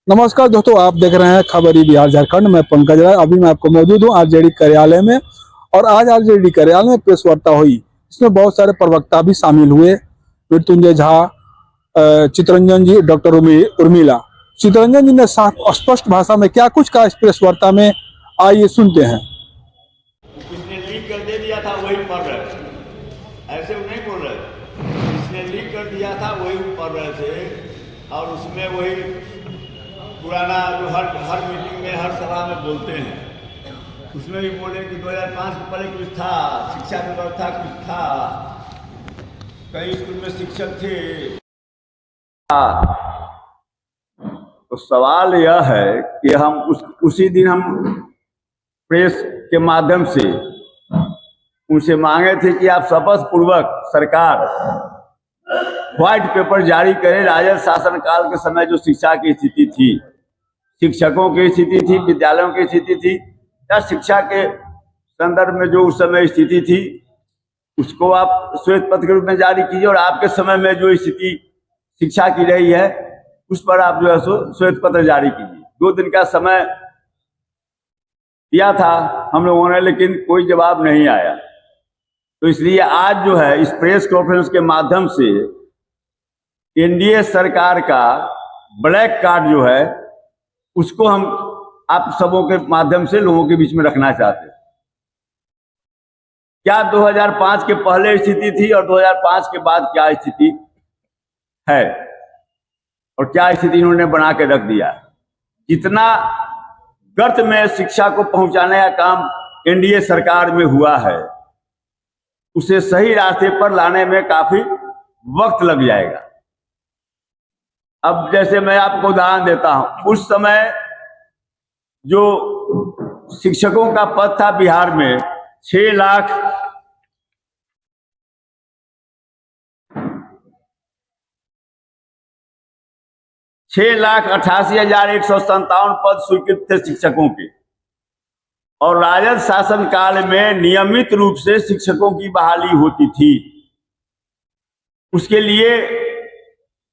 नमस्कार दोस्तों, आप देख रहे हैं खबरी बिहार झारखंड। मैं पंकज राय। अभी मैं आपको मौजूद हूँ आरजेडी कार्यालय में। और आज आरजेडी कार्यालय में प्रेस वार्ता हुई। इसमें बहुत सारे प्रवक्ता भी शामिल हुए। मृत्युंजय झा, चितरंजन जी, डॉक्टर उर्मिला। चितरंजन जी ने साफ स्पष्ट भाषा में क्या कुछ कहा इस प्रेस वार्ता में, आइए सुनते हैं। इसने लीक कर दे दिया था वही पढ़ रहे थे, ऐसे वो नहीं बोल रहे थे। इसने लीक कर दिया था वही पढ़ रहे थे और उसमें वही पुराना जो हर मीटिंग में हर सभा में बोलते हैं, उसमें भी बोले कि 2005 के पहले कुछ था, शिक्षा व्यवस्था कुछ था, कई स्कूल में शिक्षक थे। तो सवाल यह है कि हम उसी दिन हम प्रेस के माध्यम से उनसे मांगे थे कि आप शपथ पूर्वक सरकार व्हाइट पेपर जारी करें। राजद शासनकाल के समय जो शिक्षा की स्थिति थी, शिक्षकों की स्थिति थी, विद्यालयों की स्थिति थी, या शिक्षा के संदर्भ में जो उस समय स्थिति थी, उसको आप श्वेत पत्र के रूप में जारी कीजिए। और आपके समय में जो स्थिति शिक्षा की रही है उस पर आप जो है सो श्वेत पत्र जारी कीजिए। 2 दिन का समय दिया था हम लोगों ने, लेकिन कोई जवाब नहीं आया। तो इसलिए आज जो है इस प्रेस कॉन्फ्रेंस के माध्यम से एनडीए सरकार का ब्लैक कार्ड जो है उसको हम आप सबों के माध्यम से लोगों के बीच में रखना चाहते हैं। क्या 2005 के पहले स्थिति थी और 2005 के बाद क्या स्थिति है और क्या स्थिति इन्होंने बना के रख दिया। जितना गर्त में शिक्षा को पहुंचाने का काम एनडीए सरकार में हुआ है, उसे सही रास्ते पर लाने में काफी वक्त लग जाएगा। अब जैसे मैं आपको उदाहरण देता हूं, उस समय जो शिक्षकों का पद था बिहार में 6,88,157 पद स्वीकृत थे शिक्षकों के। और राजद शासन काल में नियमित रूप से शिक्षकों की बहाली होती थी। उसके लिए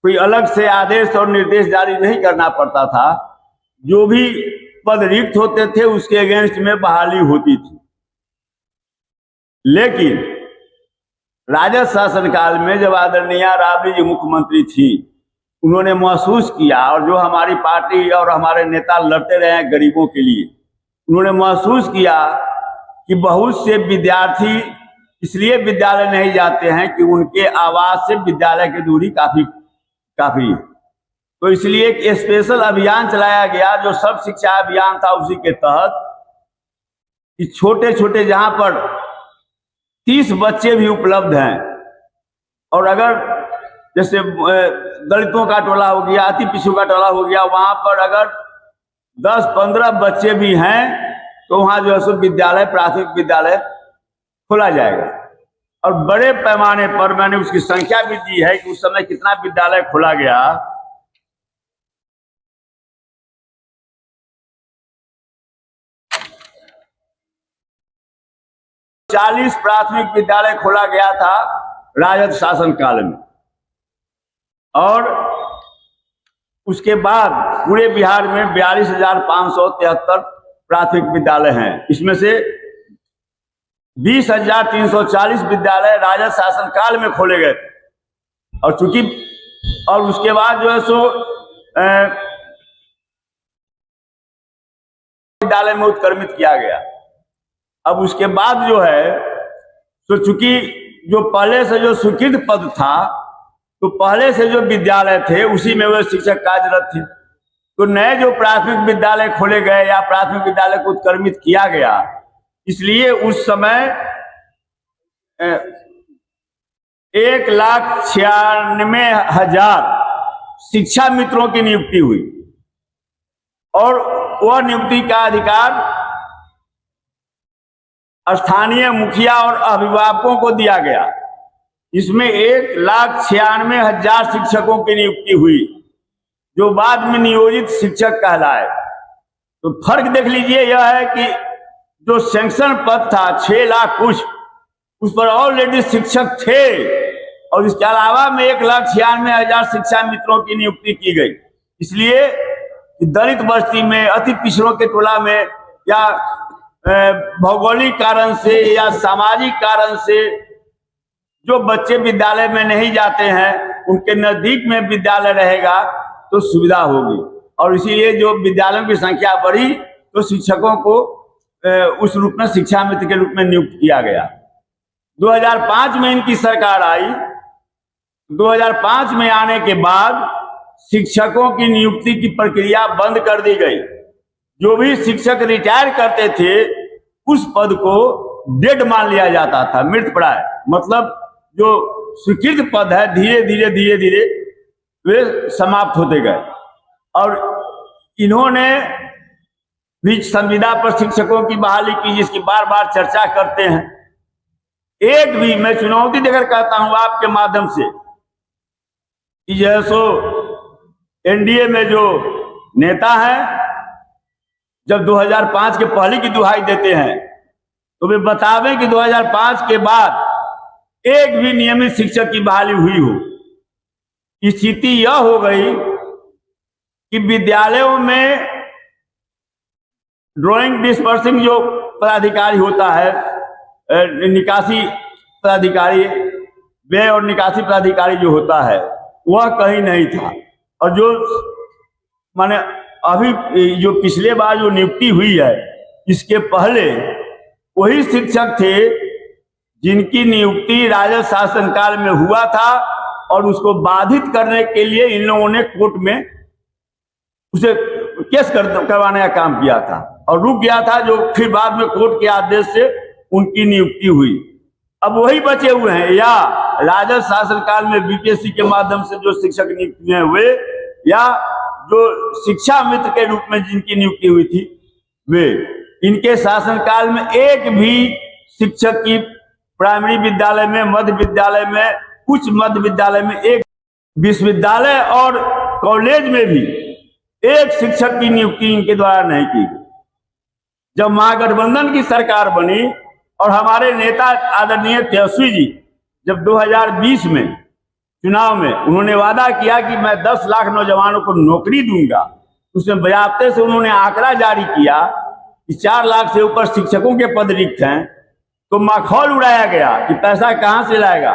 कोई अलग से आदेश और निर्देश जारी नहीं करना पड़ता था। जो भी पद रिक्त होते थे उसके अगेंस्ट में बहाली होती थी। लेकिन राजद शासन काल में जब आदरणीय राबड़ी जी मुख्यमंत्री थी, उन्होंने महसूस किया, और जो हमारी पार्टी और हमारे नेता लड़ते रहे हैं गरीबों के लिए, उन्होंने महसूस किया कि बहुत से विद्यार्थी इसलिए विद्यालय नहीं जाते हैं कि उनके आवास से विद्यालय की दूरी काफी है। तो इसलिए एक स्पेशल अभियान चलाया गया जो सब शिक्षा अभियान था। उसी के तहत कि छोटे छोटे जहां पर 30 बच्चे भी उपलब्ध हैं, और अगर जैसे दलितों का टोला हो गया, अति पिछड़ों का टोला हो गया, वहां पर अगर 10-15 बच्चे भी हैं तो वहां जो है सो विद्यालय, प्राथमिक विद्यालय खोला जाएगा। और बड़े पैमाने पर मैंने उसकी संख्या भी दी है कि उस समय कितना विद्यालय खोला गया। चालीस प्राथमिक विद्यालय खोला गया था राजद शासन काल में। और उसके बाद पूरे बिहार में 42,573 प्राथमिक विद्यालय हैं। इसमें से 20,340 विद्यालय राजद शासन काल में खोले गए थे। और चूंकि और उसके बाद जो है सो विद्यालय में उत्क्रमित किया गया। अब उसके बाद जो है तो चूंकि जो पहले से जो स्वीकृत पद था, तो पहले से जो विद्यालय थे उसी में वह शिक्षक कार्यरत थे। तो नए जो प्राथमिक विद्यालय खोले गए या प्राथमिक विद्यालय को उत्क्रमित किया गया, इसलिए उस समय 1,96,000 शिक्षा मित्रों की नियुक्ति हुई। और वह नियुक्ति का अधिकार स्थानीय मुखिया और अभिभावकों को दिया गया। इसमें 1,96,000 शिक्षकों की नियुक्ति हुई जो बाद में नियोजित शिक्षक कहलाए। तो फर्क देख लीजिए, यह है कि जो सैंक्शन पद था 6 लाख कुछ, उस पर ऑलरेडी शिक्षक थे, और इसके अलावा में 1,96,000 शिक्षा मित्रों की नियुक्ति की गई। इसलिए कि दलित बस्ती में, अति पिछड़ों के टोला में, या भौगोलिक कारण से या सामाजिक कारण से जो बच्चे विद्यालय में नहीं जाते हैं, उनके नजदीक में विद्यालय रहेगा तो सुविधा होगी। और इसीलिए जो विद्यालयों की संख्या बढ़ी तो शिक्षकों को उस रूप में शिक्षा मित्र के रूप में नियुक्त किया गया। 2005 में इनकी सरकार आई। 2005 में आने के बाद शिक्षकों की नियुक्ति की प्रक्रिया बंद कर दी गई। जो भी शिक्षक रिटायर करते थे उस पद को डेड मान लिया जाता था, मृत प्राय। मतलब जो स्वीकृत पद है धीरे धीरे वे समाप्त होते गए। और इन्होंने भी संविदा पर शिक्षकों की बहाली की, जिसकी बार बार चर्चा करते हैं। एक भी, मैं चुनौती देकर कहता हूं आपके माध्यम से, कि जैसो एनडीए में जो नेता हैं, जब 2005 के पहले की दुहाई देते हैं तो वे बतावें कि 2005 के बाद एक भी नियमित शिक्षक की बहाली हुई हो। स्थिति यह हो गई कि विद्यालयों में ड्राइंग डिस्पर्सिंग जो पदाधिकारी होता है, निकासी पदाधिकारी, व्यय और निकासी पदाधिकारी जो होता है, वह कहीं नहीं था। और जो माने अभी जो पिछले बार जो नियुक्ति हुई है, इसके पहले वही शिक्षक थे जिनकी नियुक्ति राजद शासनकाल में हुआ था, और उसको बाधित करने के लिए इन लोगों ने कोर्ट में उसे केस करवाने का काम किया था और रुक गया था, जो फिर बाद में कोर्ट के आदेश से उनकी नियुक्ति हुई। अब वही बचे हुए हैं, या राजद शासनकाल में बीपीएससी के माध्यम से जो शिक्षक नियुक्ति हुए, या जो शिक्षा मित्र के रूप में जिनकी नियुक्ति हुई थी वे। इनके शासनकाल में एक भी शिक्षक की प्राइमरी विद्यालय में, मध्य विद्यालय में, उच्च मध्य विद्यालय में, एक विश्वविद्यालय और कॉलेज में भी एक शिक्षक की नियुक्ति इनके द्वारा नहीं की गई। जब महागठबंधन की सरकार बनी और हमारे नेता आदरणीय तेजस्वी जी जब 2020 में चुनाव में उन्होंने वादा किया कि मैं 10 लाख नौजवानों को नौकरी दूंगा, उसमें बयाबते से उन्होंने आंकड़ा जारी किया कि 4 लाख से ऊपर शिक्षकों के पद रिक्त हैं, तो माखौल उड़ाया गया कि पैसा कहां से लाएगा।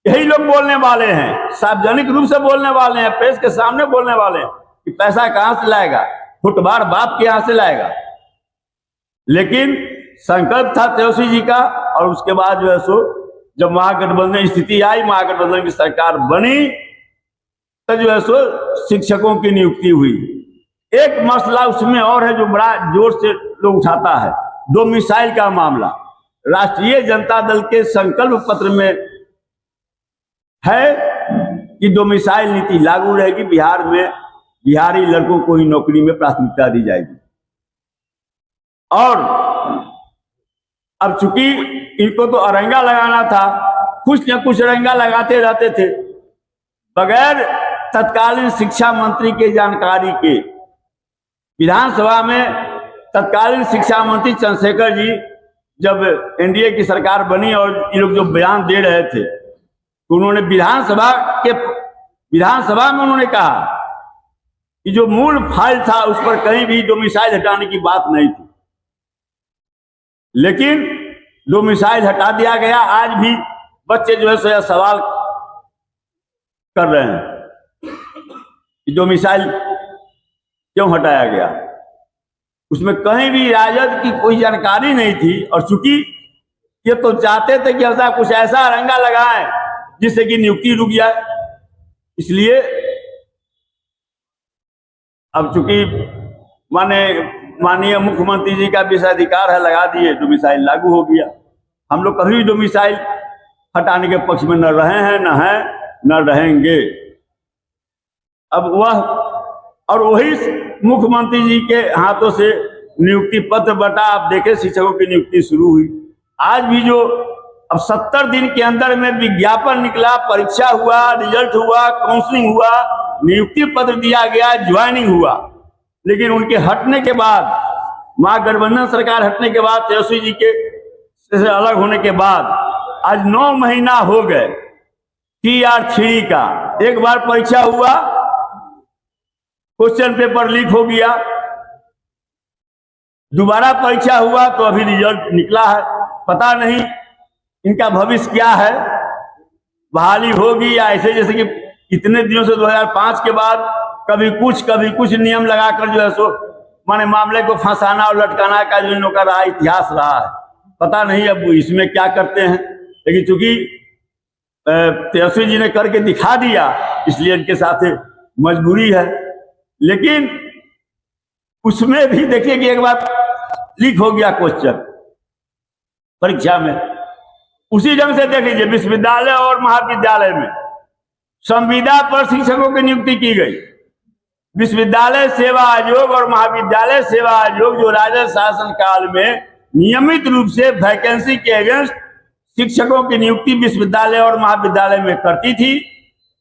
यही लोग बोलने वाले हैं, सार्वजनिक रूप से बोलने वाले हैं, प्रेस के सामने बोलने वाले हैं कि पैसा कहां से लाएगा, फुटबार बाप के यहां से लाएगा। लेकिन संकल्प था तेजस्वी जी का, और उसके बाद जो है सो जब महागठबंधन स्थिति आई, महागठबंधन की सरकार बनी, तो जो है सो शिक्षकों की नियुक्ति हुई। एक मसला उसमें और है जो बड़ा जोर से लोग उठाता है, डोमिसाइल का मामला। राष्ट्रीय जनता दल के संकल्प पत्र में है कि डोमिसाइल नीति लागू रहेगी, बिहार में बिहारी लड़कों को ही नौकरी में प्राथमिकता दी जाएगी। और अब चूंकि इनको तो अरंगा लगाना था, कुछ न कुछ अरंगा लगाते रहते थे बगैर तत्कालीन शिक्षा मंत्री के जानकारी के। विधानसभा में तत्कालीन शिक्षा मंत्री चंद्रशेखर जी जब एनडीए की सरकार बनी और ये लोग जो बयान दे रहे थे, तो उन्होंने विधानसभा में उन्होंने कहा कि जो मूल फाइल था उस पर कहीं भी डोमिसाइल हटाने की बात नहीं थी, लेकिन डोमिसाइल हटा दिया गया। आज भी बच्चे जो है सो सवाल कर रहे हैं कि डोमिसाइल क्यों हटाया गया। उसमें कहीं भी राजद की कोई जानकारी नहीं थी, और चूंकि ये तो चाहते थे कि ऐसा कुछ ऐसा रंगा लगाएं जिससे कि नियुक्ति रुक जाए, इसलिए अब चूंकि माननीय मुख्यमंत्री जी का विशेषाधिकार है, लगा दिए, डोमिसाइल लागू हो गया। हम लोग कभी डोमिसाइल हटाने के पक्ष में न रहे हैं, न रहेंगे। अब वह और वही मुख्यमंत्री जी के हाथों से नियुक्ति पत्र बटा, आप देखें शिक्षकों की नियुक्ति शुरू हुई। आज भी जो अब 70 दिन के अंदर में विज्ञापन निकला, परीक्षा हुआ, रिजल्ट हुआ, काउंसलिंग हुआ, नियुक्ति पत्र दिया गया, ज्वाइनिंग हुआ, लेकिन उनके हटने के बाद, महागठबंधन सरकार हटने के बाद, तेजस्वी जी के से अलग होने के बाद आज 9 महीना हो गए TR3 का। एक बार परीक्षा हुआ, क्वेश्चन पेपर लीक हो गया, दोबारा परीक्षा हुआ तो अभी रिजल्ट निकला है, पता नहीं इनका भविष्य क्या है, बहाली होगी या ऐसे जैसे कि इतने दिनों से 2005 के बाद कभी कुछ नियम लगाकर जो है सो माने मामले को फंसाना और लटकाना का जो इन लोगों का रहा इतिहास रहा है, पता नहीं अब इसमें क्या करते हैं। लेकिन चूंकि तेजस्वी जी ने करके दिखा दिया इसलिए इनके साथ मजबूरी है। लेकिन उसमें भी देखिए कि एक बार लीक हो गया क्वेश्चन परीक्षा में, उसी ढंग से देख लीजिए विश्वविद्यालय और महाविद्यालय में संविदा पर शिक्षकों की नियुक्ति की गई। विश्वविद्यालय सेवा आयोग और महाविद्यालय सेवा आयोग जो राजद शासन काल में नियमित रूप से वैकेंसी के अगेंस्ट शिक्षकों की नियुक्ति विश्वविद्यालय और महाविद्यालय में करती थी,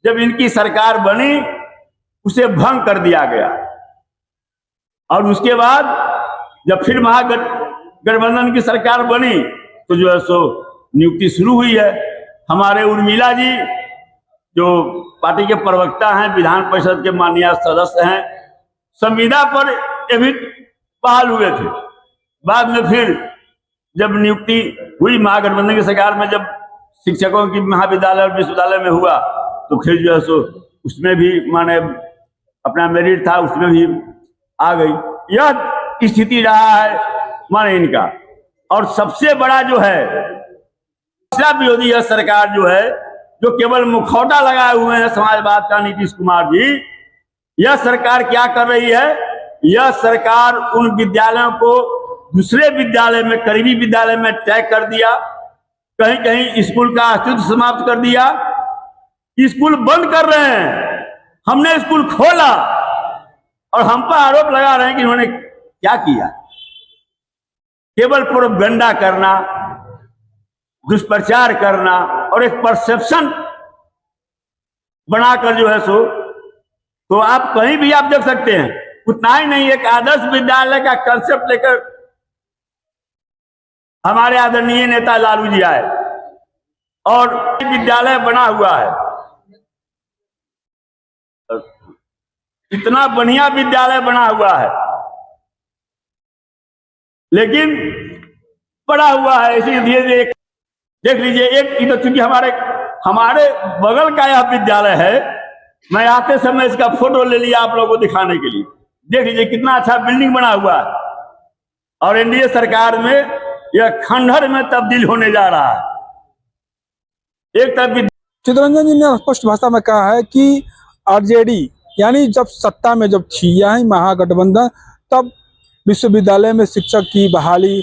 जब इनकी सरकार बनी उसे भंग कर दिया गया। और उसके बाद जब फिर महागठबंधन की सरकार बनी तो जो है सो नियुक्ति शुरू हुई है। हमारे उर्मिला जी जो पार्टी के प्रवक्ता हैं, विधान परिषद के माननीय सदस्य हैं, संविदा पर ये भी बहाल हुए थे। बाद में फिर जब नियुक्ति हुई महागठबंधन की सरकार में, जब शिक्षकों की महाविद्यालय और विश्वविद्यालय में हुआ तो फिर जो है सो उसमें भी माने अपना मेरिट था, उसमें भी आ गई। यह स्थिति रहा है माने इनका। और सबसे बड़ा जो है विरोधी यह सरकार जो है, जो केवल मुखौटा लगाए हुए हैं समाजवाद का नीतीश कुमार जी, यह सरकार क्या कर रही है? यह सरकार उन विद्यालयों को दूसरे विद्यालय में, करीबी विद्यालय में टैग कर दिया, कहीं कहीं स्कूल का अस्तित्व समाप्त कर दिया, स्कूल बंद कर रहे हैं। हमने स्कूल खोला और हम पर आरोप लगा रहे हैं कि इन्होंने क्या किया? केवल प्रोपेगेंडा करना, दुष्प्रचार करना और एक परसेप्शन बनाकर जो है सो, तो आप कहीं भी आप देख सकते हैं। उतना ही नहीं, एक आदर्श विद्यालय का कंसेप्ट लेकर हमारे आदरणीय नेता लालू जी आए और विद्यालय बना हुआ है, इतना बढ़िया विद्यालय बना हुआ है, लेकिन पड़ा हुआ है ऐसे धीरे धीरे। देख लीजिए, एक इधर चूंकि हमारे बगल का यह विद्यालय है, मैं आते समय इसका फोटो ले लिया आप लोगों को दिखाने के लिए। देख लीजिए कितना अच्छा बिल्डिंग बना हुआ है, और एनडीए सरकार में यह खंडहर में तब्दील होने जा रहा है। एक तरफ चितरंजन जी ने स्पष्ट भाषा में कहा है कि आरजेडी यानी जब सत्ता में जब थी यही महागठबंधन, तब विश्वविद्यालय में शिक्षक की बहाली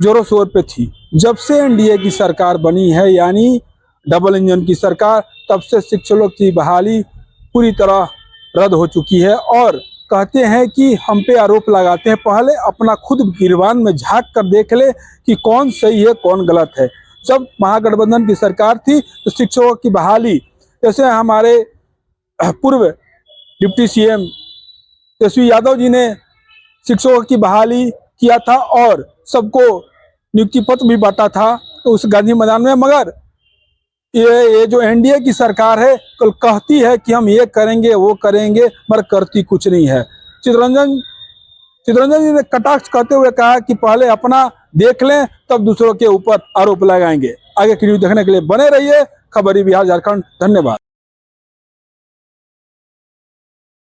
जोरों शोर पे थी। जब से एनडीए की सरकार बनी है यानी डबल इंजन की सरकार, तब से शिक्षकों की बहाली पूरी तरह रद्द हो चुकी है। और कहते हैं कि हम पे आरोप लगाते हैं, पहले अपना खुद गिरबान में झांक कर देख ले कि कौन सही है कौन गलत है। जब महागठबंधन की सरकार थी तो शिक्षकों की बहाली, जैसे हमारे पूर्व डिप्टी सीएम तेजस्वी यादव जी ने शिक्षकों की बहाली किया था और सबको नियुक्ति पत्र भी बांटा था उस गांधी मैदान में। मगर ये जो एनडीए की सरकार है कल कहती है कि हम ये करेंगे वो करेंगे, मगर करती कुछ नहीं है। चितरंजन जी ने कटाक्ष करते हुए कहा कि पहले अपना देख लें तब दूसरों के ऊपर आरोप लगाएंगे। आगे की न्यूज देखने के लिए बने रहिए खबरी बिहार झारखंड। धन्यवाद।